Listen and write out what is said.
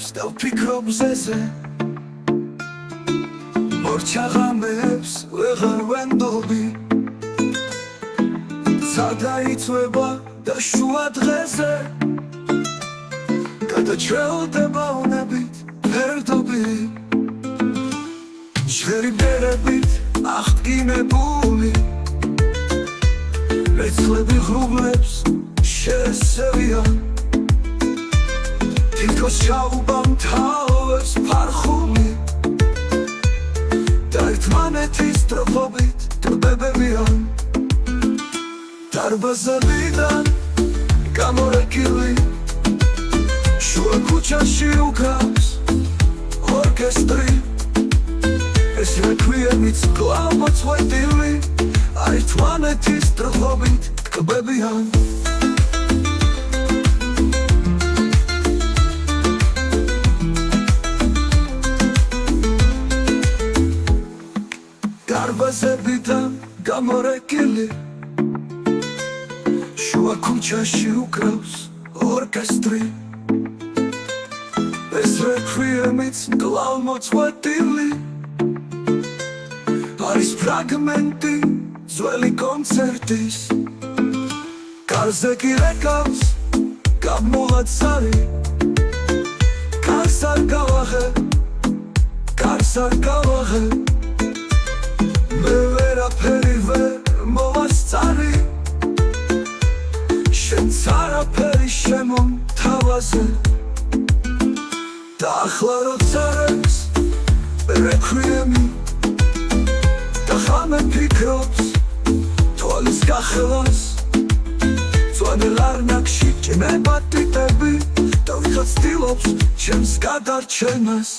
ჭირებს და ვფიქრობ მზეზე მორჩაღამეებს ვეღარ ვენდობი სადაიწვება და შუა დღეზე გადაჩველდება უნებით ფერდობი ჟღერი ბერებით აღდგინებული მეცლები ღრუბლებს შეესევიან თითქოს ჩაუბამ თავებს ფარხული და ერთმანეთის ტროფობით ტბებებიან დარბაზებიდან გამორეკილი შუა ქუჩაში უკრავს ორკესტრი ეს რეკვიემიც კვლავ მოწყვეტილი ერთმანეთის ტროფობით ტბებიან დარბაზებიდან გამორეკილი შუა ქუჩაში უკრავს ორკესტრი ეს რეკვიემიც კვლავ მოწყვეტილი არის ფრაგმენტი ძველი კონცერტის კარზე კი რეკავს გამოვაცარი კარს არ გავაღე კარს არ გავაღე მე ვერაფერი ვერ მოვასწარი შენც არაფერი შემომთავაზე და ახლა როცა რეკს რეკვიემი და ხამე ფიქრობს თვალის გახელას ძვანელ არნაკში ჭმება ტიტები და ვიღაც ცდილობს ჩემს გადარჩენას